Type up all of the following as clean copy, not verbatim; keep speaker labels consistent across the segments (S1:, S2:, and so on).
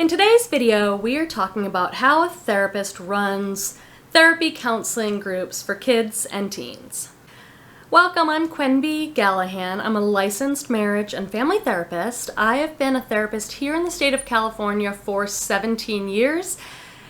S1: In today's video, we are talking about how a therapist runs therapy counseling groups for kids and teens. Welcome, I'm Quenby Gallahan. I'm a licensed marriage and family therapist. I have been a therapist here in the state of California for 17 years.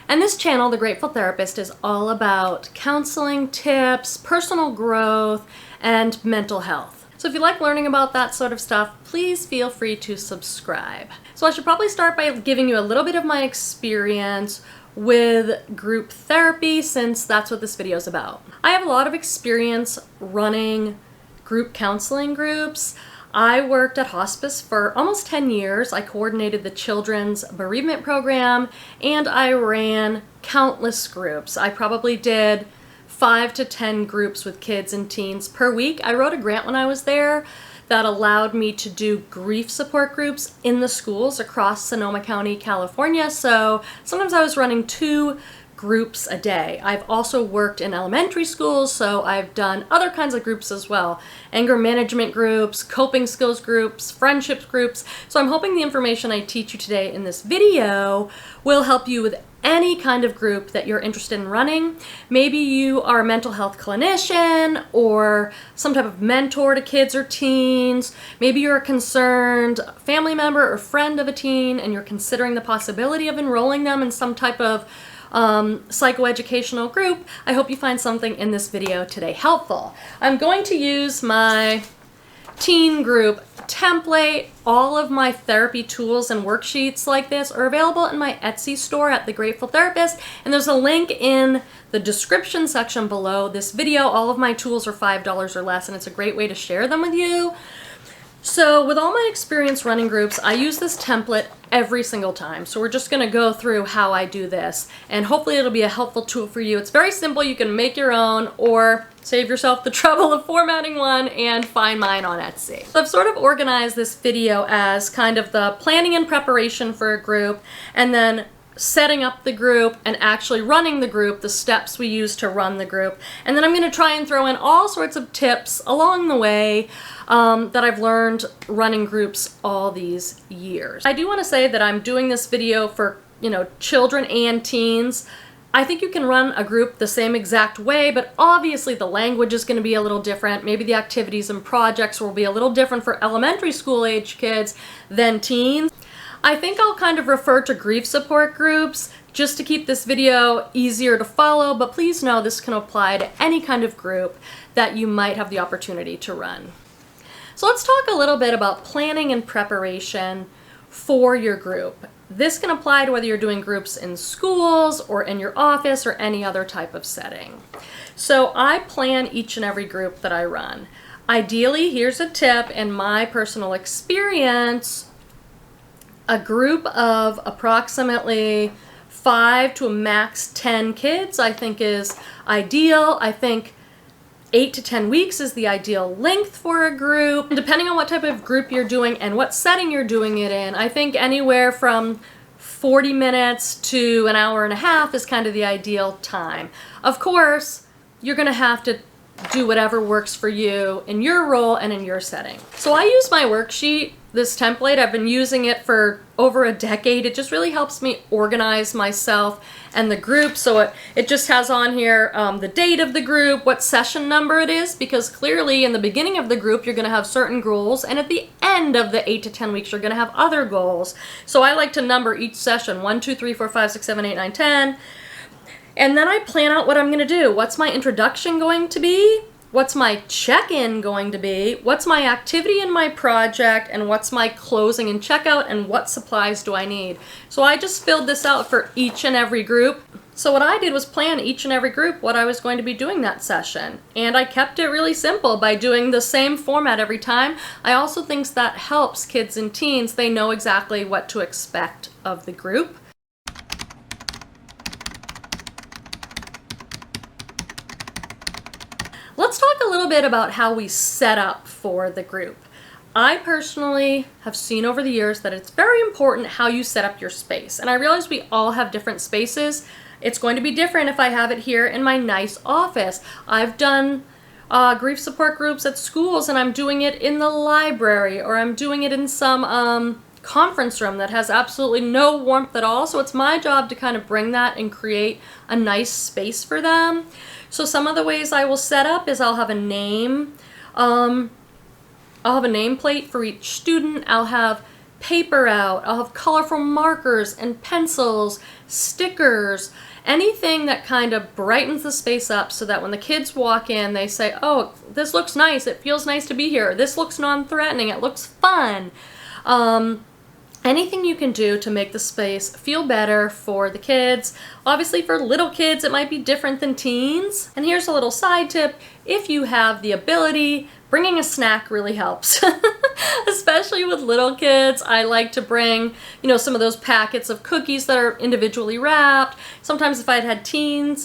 S1: And this channel, The Grateful Therapist, is all about counseling tips, personal growth, and mental health. So if you like learning about that sort of stuff, please feel free to subscribe. So I should probably start by giving you a little bit of my experience with group therapy, since that's what this video is about. I have a lot of experience running group counseling groups. I worked at hospice for almost 10 years. I coordinated the children's bereavement program, and I ran countless groups. I probably did 5 to 10 groups with kids and teens per week. I wrote a grant when I was there that allowed me to do grief support groups in the schools across Sonoma County, California. So sometimes I was running 2 groups a day. I've also worked in elementary schools, so I've done other kinds of groups as well. Anger management groups, coping skills groups, friendships groups. So I'm hoping the information I teach you today in this video will help you with any kind of group that you're interested in running. Maybe you are a mental health clinician or some type of mentor to kids or teens. Maybe you're a concerned family member or friend of a teen and you're considering the possibility of enrolling them in some type of psychoeducational group. I hope you find something in this video today helpful. I'm going to use my teen group template. All of my therapy tools and worksheets like this are available in my Etsy store at The Grateful Therapist, and there's a link in the description section below this video. All of my tools are $5 or less, and it's a great way to share them with you. So with all my experience running groups, I use this template every single time. So we're just going to go through how I do this, and hopefully it'll be a helpful tool for you. It's very simple. You can make your own or save yourself the trouble of formatting one and find mine on Etsy. So I've sort of organized this video as kind of the planning and preparation for a group, and then setting up the group and actually running the group, the steps we use to run the group. And then I'm going to try and throw in all sorts of tips along the way that I've learned running groups all these years. I do want to say that I'm doing this video for, children and teens. I think you can run a group the same exact way, but obviously the language is going to be a little different. Maybe the activities and projects will be a little different for elementary school age kids than teens. I think I'll kind of refer to grief support groups just to keep this video easier to follow, but please know this can apply to any kind of group that you might have the opportunity to run. So let's talk a little bit about planning and preparation for your group. This can apply to whether you're doing groups in schools or in your office or any other type of setting. So I plan each and every group that I run. Ideally, here's a tip in my personal experience: a group of approximately 5 to a max 10 kids I think is ideal. I think 8 to 10 weeks is the ideal length for a group. Depending on what type of group you're doing and what setting you're doing it in, I think anywhere from 40 minutes to an hour and a half is kind of the ideal time. Of course, you're going to have to do whatever works for you in your role and in your setting. So I use my worksheet, this template. I've been using it for over a decade. It just really helps me organize myself and the group. So it just has on here the date of the group, what session number it is, because clearly in the beginning of the group you're going to have certain goals, and at the end of the 8 to 10 weeks you're going to have other goals. So I like to number each session 1, 2, 3, 4, 5, 6, 7, 8, 9, 10. And then I plan out what I'm going to do. What's my introduction going to be? What's my check-in going to be? What's my activity in my project? And what's my closing and checkout? And what supplies do I need? So I just filled this out for each and every group. So what I did was plan each and every group what I was going to be doing that session. And I kept it really simple by doing the same format every time. I also think that helps kids and teens. They know exactly what to expect of the group. Let's talk a little bit about how we set up for the group. I personally have seen over the years that it's very important how you set up your space. And I realize we all have different spaces. It's going to be different if I have it here in my nice office. I've done grief support groups at schools, and I'm doing it in the library, or I'm doing it in some conference room that has absolutely no warmth at all. So it's my job to kind of bring that and create a nice space for them. So some of the ways I will set up is I'll have a name. I'll have a nameplate for each student. I'll have paper out. I'll have colorful markers and pencils, stickers, anything that kind of brightens the space up so that when the kids walk in, they say, oh, this looks nice. It feels nice to be here. This looks non-threatening. It looks fun. Anything you can do to make the space feel better for the kids. Obviously for little kids, it might be different than teens. And here's a little side tip. If you have the ability, bringing a snack really helps. Especially with little kids. I like to bring, some of those packets of cookies that are individually wrapped. Sometimes if I'd had teen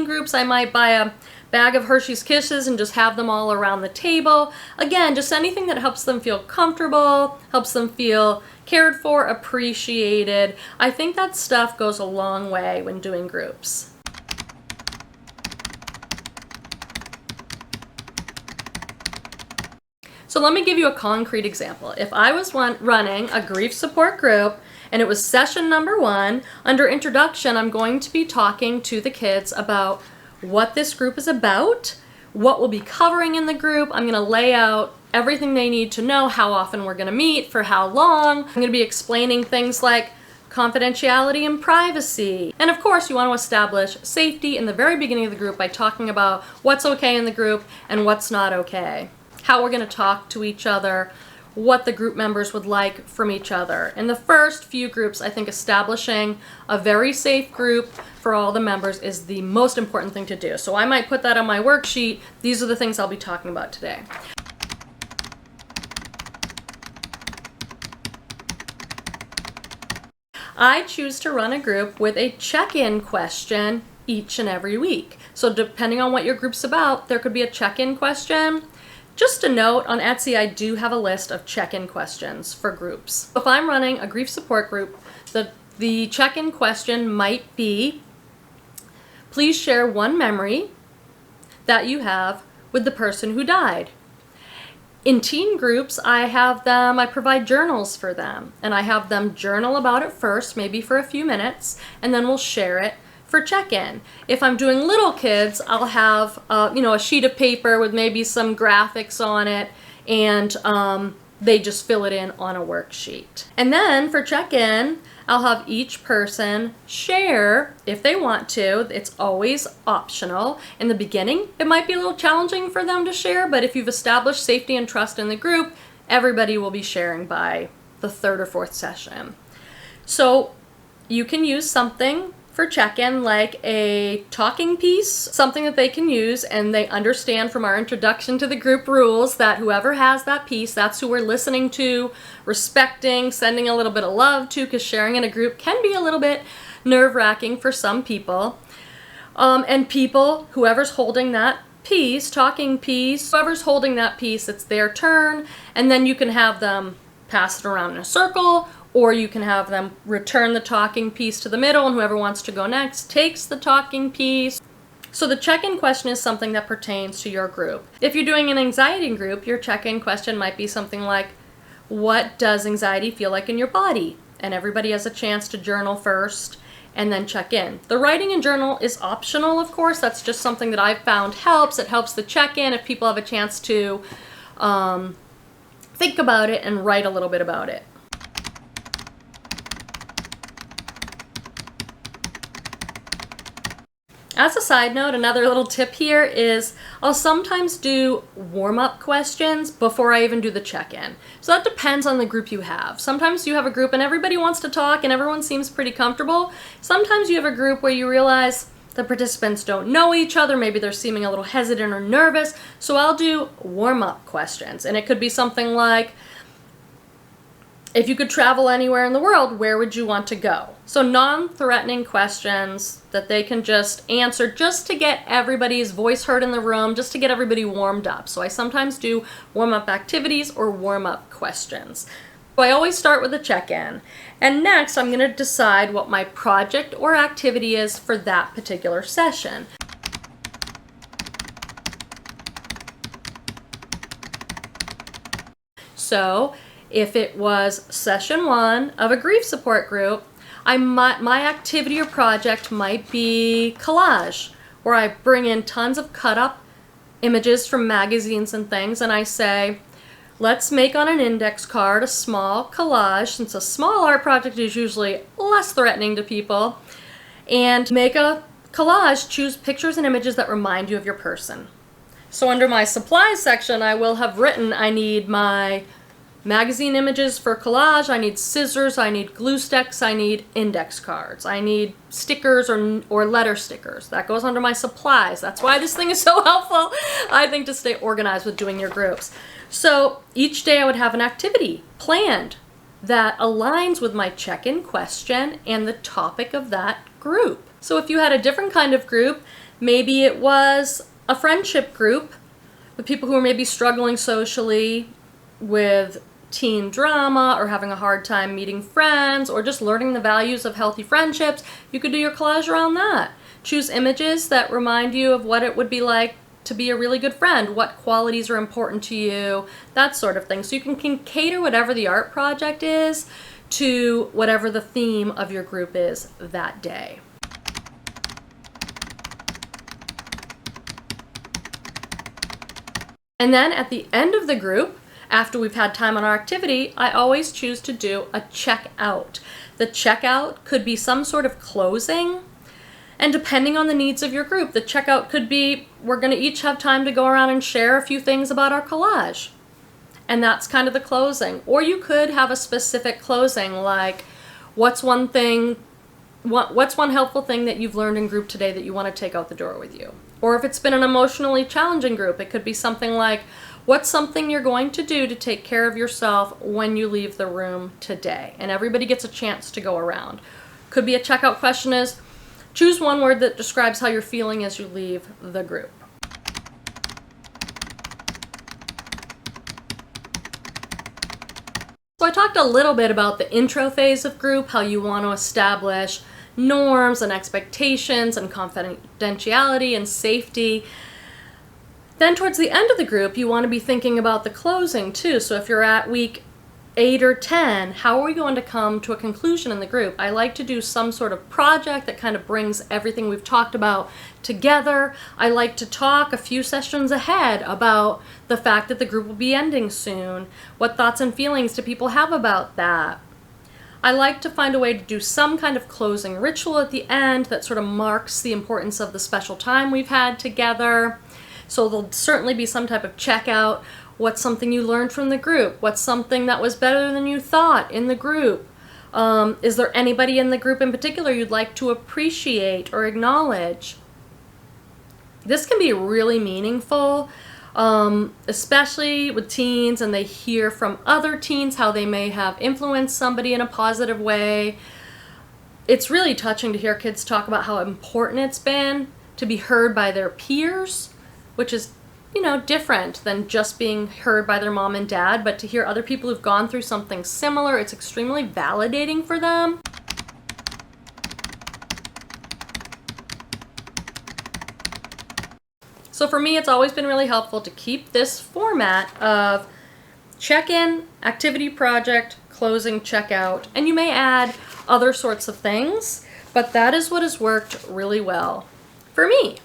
S1: groups, I might buy a bag of Hershey's Kisses and just have them all around the table. Again, just anything that helps them feel comfortable, helps them feel cared for, appreciated. I think that stuff goes a long way when doing groups. So let me give you a concrete example. If I was running a grief support group and it was session number 1, under introduction, I'm going to be talking to the kids about what this group is about, what we'll be covering in the group. I'm going to lay out everything they need to know, how often we're going to meet, for how long. I'm going to be explaining things like confidentiality and privacy. And of course, you want to establish safety in the very beginning of the group by talking about what's okay in the group and what's not okay. How we're going to talk to each other, what the group members would like from each other. In the first few groups, I think establishing a very safe group for all the members is the most important thing to do. So I might put that on my worksheet. These are the things I'll be talking about today. I choose to run a group with a check-in question each and every week. So depending on what your group's about, there could be a check-in question. Just a note, on Etsy, I do have a list of check-in questions for groups. If I'm running a grief support group, the check-in question might be, please share one memory that you have with the person who died. In teen groups, I provide journals for them, and I have them journal about it first, maybe for a few minutes, and then we'll share it for check-in. If I'm doing little kids, I'll have a sheet of paper with maybe some graphics on it, and they just fill it in on a worksheet. And then for check-in, I'll have each person share if they want to. It's always optional. In the beginning, it might be a little challenging for them to share, but if you've established safety and trust in the group, everybody will be sharing by the 3rd or 4th session. So you can use something for check-in like a talking piece, something that they can use, and they understand from our introduction to the group rules that whoever has that piece, that's who we're listening to, respecting, sending a little bit of love to, because sharing in a group can be a little bit nerve-wracking for some people. And people, whoever's holding that piece, talking piece, whoever's holding that piece, it's their turn, and then you can have them pass it around in a circle, or you can have them return the talking piece to the middle, and whoever wants to go next takes the talking piece. So the check-in question is something that pertains to your group. If you're doing an anxiety group, your check-in question might be something like, what does anxiety feel like in your body? And everybody has a chance to journal first and then check in. The writing and journal is optional, of course. That's just something that I've found helps. It helps the check-in if people have a chance to think about it and write a little bit about it. As a side note, another little tip here is I'll sometimes do warm-up questions before I even do the check-in. So that depends on the group you have. Sometimes you have a group and everybody wants to talk and everyone seems pretty comfortable. Sometimes you have a group where you realize the participants don't know each other, maybe they're seeming a little hesitant or nervous, so I'll do warm-up questions. And it could be something like, if you could travel anywhere in the world, where would you want to go? So non-threatening questions that they can just answer just to get everybody's voice heard in the room, just to get everybody warmed up. So I sometimes do warm-up activities or warm-up questions. So I always start with a check-in. And next, I'm going to decide what my project or activity is for that particular session. So If it was session 1 of a grief support group, my activity or project might be collage, where I bring in tons of cut up images from magazines and things, and I say, let's make on an index card a small collage, since a small art project is usually less threatening to people, and make a collage, choose pictures and images that remind you of your person. So under my supplies section, I will have written, I need my magazine images for collage, I need scissors, I need glue sticks, I need index cards, I need stickers or letter stickers. That goes under my supplies. That's why this thing is so helpful, I think, to stay organized with doing your groups. So each day I would have an activity planned that aligns with my check-in question and the topic of that group. So if you had a different kind of group, maybe it was a friendship group with people who are maybe struggling socially with teen drama or having a hard time meeting friends or just learning the values of healthy friendships, you could do your collage around that. Choose images that remind you of what it would be like to be a really good friend, what qualities are important to you, that sort of thing. So you can cater whatever the art project is to whatever the theme of your group is that day. And then at the end of the group, after we've had time on our activity, I always choose to do a checkout. The checkout could be some sort of closing, and depending on the needs of your group, the checkout could be, we're going to each have time to go around and share a few things about our collage. And that's kind of the closing. Or you could have a specific closing, like, what's one helpful thing that you've learned in group today that you want to take out the door with you? Or if it's been an emotionally challenging group, it could be something like, what's something you're going to do to take care of yourself when you leave the room today? And everybody gets a chance to go around. Could be a checkout question is, choose one word that describes how you're feeling as you leave the group. So I talked a little bit about the intro phase of group, how you want to establish norms and expectations and confidentiality and safety. Then towards the end of the group, you want to be thinking about the closing too. So if you're at week 8 or 10, how are we going to come to a conclusion in the group? I like to do some sort of project that kind of brings everything we've talked about together. I like to talk a few sessions ahead about the fact that the group will be ending soon. What thoughts and feelings do people have about that? I like to find a way to do some kind of closing ritual at the end that sort of marks the importance of the special time we've had together. So there'll certainly be some type of checkout. What's something you learned from the group? What's something that was better than you thought in the group? Is there anybody in the group in particular you'd like to appreciate or acknowledge? This can be really meaningful, especially with teens, and they hear from other teens how they may have influenced somebody in a positive way. It's really touching to hear kids talk about how important it's been to be heard by their peers, which is, different than just being heard by their mom and dad, but to hear other people who've gone through something similar, it's extremely validating for them. So for me, it's always been really helpful to keep this format of check-in, activity project, closing, checkout, and you may add other sorts of things, but that is what has worked really well for me.